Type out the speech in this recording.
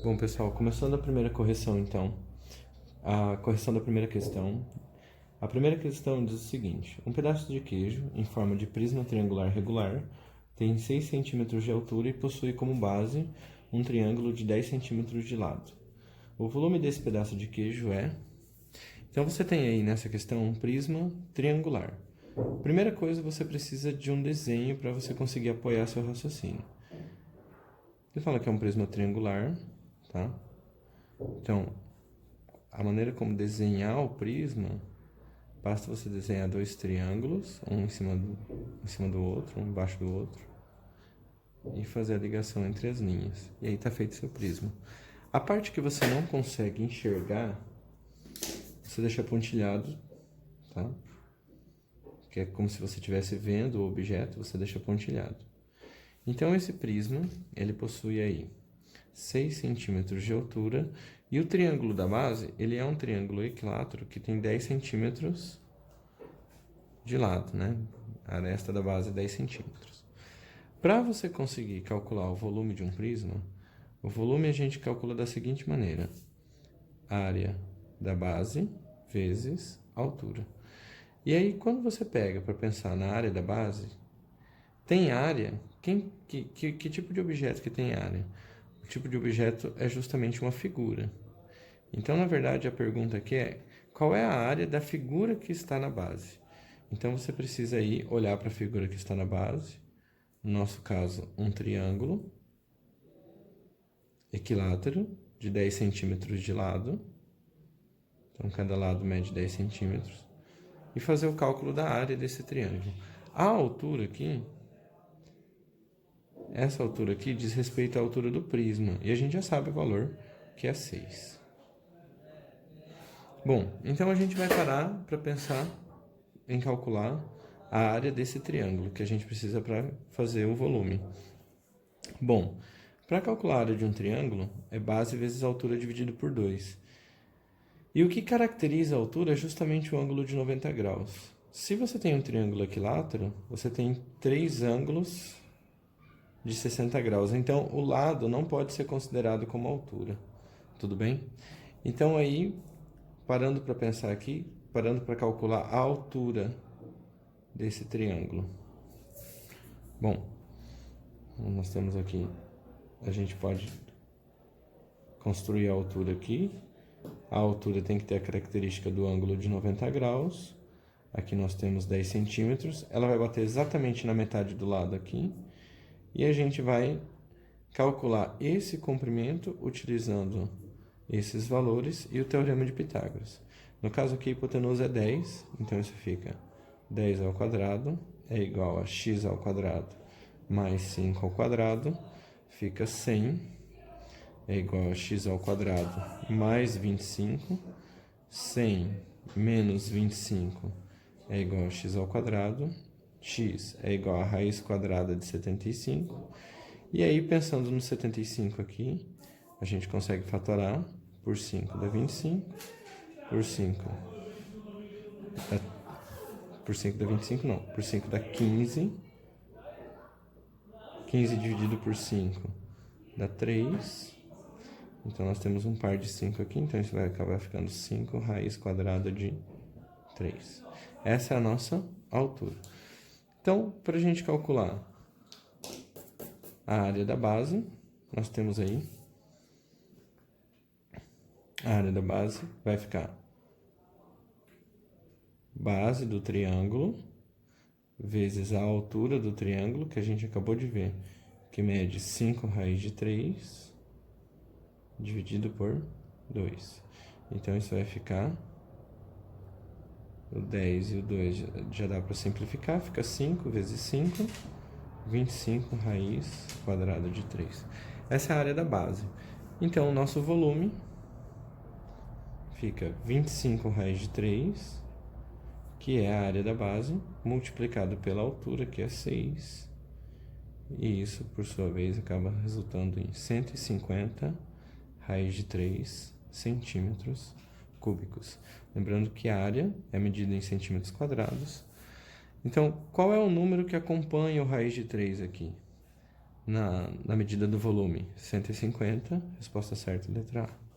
Bom, pessoal, começando a primeira correção, então, a correção da primeira questão. A primeira questão diz o seguinte: um pedaço de queijo em forma de prisma triangular regular tem 6 centímetros de altura e possui como base um triângulo de 10 centímetros de lado. O volume desse pedaço de queijo é... Então, você tem aí nessa questão um prisma triangular. Primeira coisa, você precisa de um desenho para você conseguir apoiar seu raciocínio. Ele fala que é um prisma triangular, tá? Então, a maneira como desenhar o prisma, basta você desenhar dois triângulos, um em cima do outro, um embaixo do outro, e fazer a ligação entre as linhas. E aí está feito seu prisma. A parte que você não consegue enxergar, você deixa pontilhado, tá? Que é como se você estivesse vendo o objeto, você deixa pontilhado. Então, esse prisma, ele possui aí 6 centímetros de altura, e o triângulo da base, ele é um triângulo equilátero que tem 10 centímetros de lado, né? A aresta da base é 10 centímetros. Para você conseguir calcular o volume de um prisma, o volume a gente calcula da seguinte maneira: área da base vezes a altura. E aí, quando você pega para pensar na área da base, tem área. Que tipo de objeto que tem área? O tipo de objeto é justamente uma figura. Então, na verdade, a pergunta aqui é: qual é a área da figura que está na base? Então, você precisa aí olhar para a figura que está na base, no nosso caso, um triângulo equilátero de 10 centímetros de lado. Então, cada lado mede 10 centímetros. E fazer o cálculo da área desse triângulo. A altura aqui, essa altura aqui diz respeito à altura do prisma. E a gente já sabe o valor, que é 6. Bom, então a gente vai parar para pensar em calcular a área desse triângulo que a gente precisa para fazer o volume. Bom, para calcular a área de um triângulo, é base vezes a altura dividido por 2. E o que caracteriza a altura é justamente o ângulo de 90 graus. Se você tem um triângulo equilátero, você tem 3 ângulos de 60 graus. Então, o lado não pode ser considerado como altura. Tudo bem? Então, aí, parando para pensar aqui, parando para calcular a altura desse triângulo. Bom, nós temos aqui, a gente pode construir a altura aqui. A altura tem que ter a característica do ângulo de 90 graus. Aqui nós temos 10 centímetros. Ela vai bater exatamente na metade do lado aqui. E a gente vai calcular esse comprimento utilizando esses valores e o teorema de Pitágoras. No caso aqui, a hipotenusa é 10, então isso fica 10 ao quadrado é igual a x ao quadrado mais 5 ao quadrado, fica 100, é igual a x ao quadrado mais 25, 100 menos 25 é igual a x ao quadrado, x é igual a raiz quadrada de 75, e aí pensando no 75 aqui, a gente consegue fatorar por 5 dá 25, por 5 dá 25 não, por 5 dá 15, 15 dividido por 5 dá 3, então nós temos um par de 5 aqui, então isso vai acabar ficando 5 raiz quadrada de 3. Essa é a nossa altura. Então, para a gente calcular a área da base, nós temos aí a área da base, vai ficar base do triângulo vezes a altura do triângulo, que a gente acabou de ver, que mede 5 raiz de 3, dividido por 2. Então, isso vai ficar... O 10 e o 2 já dá para simplificar, fica 5 vezes 5, 25 raiz quadrada de 3. Essa é a área da base. Então, o nosso volume fica 25 raiz de 3, que é a área da base, multiplicado pela altura, que é 6. E isso, por sua vez, acaba resultando em 150 raiz de 3 centímetros cúbicos. Lembrando que a área é medida em centímetros quadrados. Então, qual é o número que acompanha o raiz de 3 aqui? na medida do volume? 150. Resposta certa, letra A.